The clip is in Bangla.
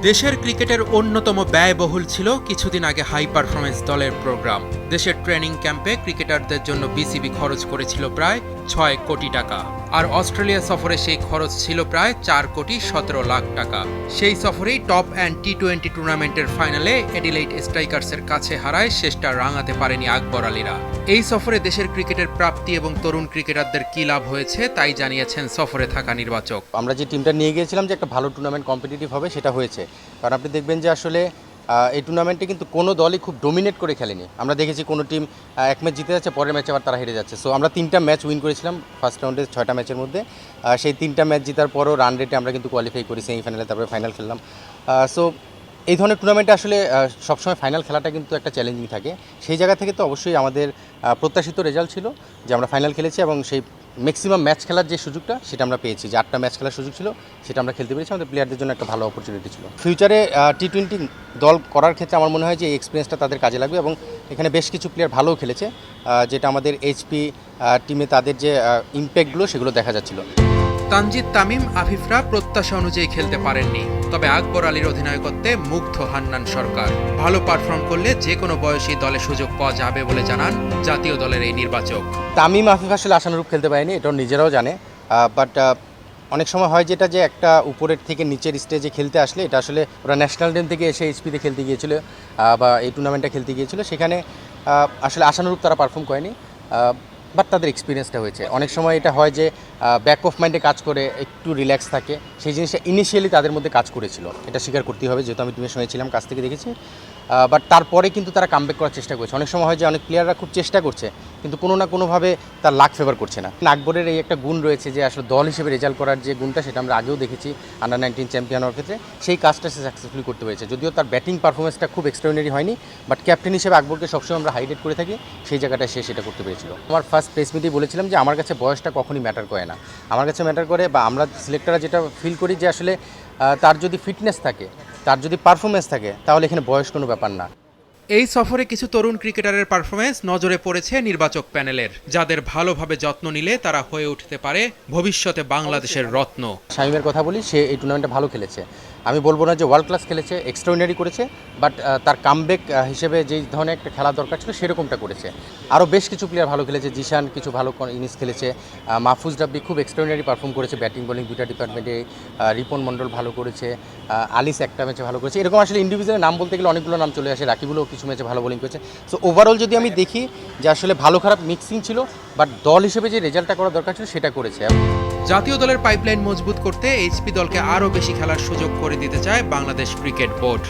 দেশের ক্রিকেটের অন্যতম ব্যয়বহুল ছিল কিছুদিন আগে হাই পারফরমেন্স দলের প্রোগ্রাম। দেশের ট্রেনিং ক্যাম্পে ক্রিকেটারদের জন্য বিসিবি খরচ করেছিল প্রায় ৬ কোটি টাকা, আর অস্ট্রেলিয়া সফরে সেই খরচ ছিল প্রায় ৪,১৭,০০,০০০ টাকা। সেই সফরেই টপ অ্যান্ড টি-20 টুর্নামেন্টের ফাইনালে অ্যাডিলেইড স্ট্রাইকার্সের কাছে হারায় শেষটা রাঙাতে পারেনি আকবর আলীরা। এই সফরে দেশের ক্রিকেটের প্রাপ্তি এবং তরুণ ক্রিকেটারদের কী লাভ হয়েছে তাই জানিয়েছেন সফরে থাকা নির্বাচক। আমরা যে টিমটা নিয়ে গিয়েছিলাম যে একটা ভালো টুর্নামেন্ট কম্পিটিটিভ হবে, সেটা হয়েছে। কারণ আপনি দেখবেন যে আসলে এই টুর্নামেন্টে কিন্তু কোনো দলই খুব ডোমিনেট করে খেলেনি। আমরা দেখেছি কোনো টিম এক ম্যাচ জিতে যাচ্ছে, পরের ম্যাচে আবার তারা হেরে যাচ্ছে। সো আমরা 3টা ম্যাচ উইন করেছিলাম ফার্স্ট রাউন্ডে 6টা ম্যাচের মধ্যে। সেই 3টা ম্যাচ জেতার পরও রান রেটে আমরা কিন্তু কোয়ালিফাই করি সেমিফাইনালে, তারপরে ফাইনাল খেললাম। সো এই ধরনের টুর্নামেন্টে আসলে সবসময় ফাইনাল খেলাটা কিন্তু একটা চ্যালেঞ্জিং থাকে। সেই জায়গা থেকে তো অবশ্যই আমাদের প্রত্যাশিত রেজাল্ট ছিল যে আমরা ফাইনাল খেলেছি এবং সেই ম্যাক্সিমাম ম্যাচ খেলার যে সুযোগটা সেটা আমরা পেয়েছি। যে 8টা ম্যাচ খেলার সুযোগ ছিল সেটা আমরা খেলতে পেরেছি, আমাদের প্লেয়ারদের জন্য একটা ভালো অপরচুনিটি ছিল। ফিউচারে টি-20 দল করার ক্ষেত্রে আমার মনে হয় যে এই এক্সপিরিয়েন্সটা তাদের কাজে লাগবে এবং এখানে বেশ কিছু প্লেয়ার ভালোও খেলেছে, যেটা আমাদের এইচপি টিমে তাদের যে ইম্প্যাক্টগুলো সেগুলো দেখা যাচ্ছিল। তানজিদ তামিম আফিফরা প্রত্যাশা অনুযায়ী খেলতে পারেননি, তবে আকবর আলীর অধিনায়কত্বে মুগ্ধ হান্নান সরকার। ভালো পারফর্ম করলে যে কোনো বয়সী দলে সুযোগ পাওয়া যাবে বলে জানান জাতীয় দলের এই নির্বাচক। তামিম আফিফ আসলে আশানুরূপ খেলতে পারেনি, এটাও নিজেরাও জানে। বাট অনেক সময় হয় যেটা যে একটা উপরের থেকে নিচের স্টেজে খেলতে আসলে এটা আসলে ওরা ন্যাশনাল টিম থেকে এসে এইচপিতে খেলতে গিয়েছিল বা এই টুর্নামেন্টটা খেলতে গিয়েছিল, সেখানে আসলে আশানুরূপ তারা পারফর্ম করেনি। বাট তাদের এক্সপিরিয়েন্সটা হয়েছে। অনেক সময় এটা হয় যে ব্যাক অফ মাইন্ডে কাজ করে, একটু রিল্যাক্স থাকে, সেই জিনিসটা ইনিশিয়ালি তাদের মধ্যে কাজ করেছিল, এটা স্বীকার করতেই হবে, যেহেতু আমি টিমের সঙ্গে ছিলাম, কাছ থেকে দেখেছি। বাট তারপরে কিন্তু তারা কামব্যাক করার চেষ্টা করছে। অনেক সময় হয় যে অনেক প্লেয়াররা খুব চেষ্টা করছে কিন্তু কোনো না কোনোভাবে তার লাক ফেভার করছে না। আকবরের এই একটা গুণ রয়েছে যে আসলে দল হিসেবে রেজাল্ট করার যে গুণটা, সেটা আমরা আগেও দেখেছি আন্ডার-19 চ্যাম্পিয়ন হওয়ার ক্ষেত্রে। সেই কাজটা সে সাকসেসফুলি করতে পেরেছে। যদিও তার ব্যাটিং পারফরমেন্সটা খুব এক্সট্রাঅর্ডিনারি হয়নি, বাট ক্যাপ্টেন হিসেবে আকবরকে সবসময় আমরা হাইলাইট করে থাকি, সেই জায়গাটায় সে সেটা করতে পেরেছিল। আমার ফার্স্ট প্রেস মিটেই বলেছিলাম যে আমার কাছে বয়সটা কখনই ম্যাটার করে না। আমার কাছে ম্যাটার করে, বা আমরা সিলেক্টররা যেটা ফিল করি, যে আসলে তার যদি ফিটনেস থাকে, তার যদি পারফরমেন্স থাকে, তাহলে এখানে বয়স কোনো ব্যাপার না। এই সফরে কিছু তরুণ ক্রিকেটারের পারফরমেন্স নজরে পড়েছে নির্বাচক প্যানেলের, যাদের ভালোভাবে যত্ন নিলে তারা হয়ে উঠতে পারে ভবিষ্যতে বাংলাদেশের রত্ন। শামীমের কথা বলি, সে এই টুর্নামেন্টে ভালো খেলেছে। আমি বলবো না যে ওয়ার্ল্ড ক্লাস খেলেছে, এক্সট্রাঅর্ডিনারি করেছে, বাট তার কামব্যাক হিসেবে যেই ধরনের একটা খেলা দরকার ছিল সেরকমটা করেছে। আরও বেশ কিছু প্লেয়ার ভালো খেলেছে, জিশান কিছু ভালো ইনিংস খেলেছে, মাহফুজ রাব্বি খুব এক্সট্রাঅর্ডিনারি পারফর্ম করেছে ব্যাটিং বোলিং দুইটা ডিপার্টমেন্টে, রিপন মণ্ডল ভালো করেছে, আলিস একটা ম্যাচে ভালো করেছে। এরকম আসলে ইন্ডিভিজুয়াল নাম বলতে গেলে অনেকগুলো নাম চলে আসে, রাকিবুলও কিছু ম্যাচে ভালো বোলিং করেছে। সো ওভারঅল যদি আমি দেখি যে আসলে ভালো খারাপ মিক্সিং ছিল, বাট দল হিসেবে যে রেজাল্টটা করা দরকার ছিল সেটা করেছে। জাতীয় দলের পাইপলাইন মজবুত করতে এইচপি দলকে আরও বেশি খেলার সুযোগ করে দিতে চায় বাংলাদেশ ক্রিকেট বোর্ড।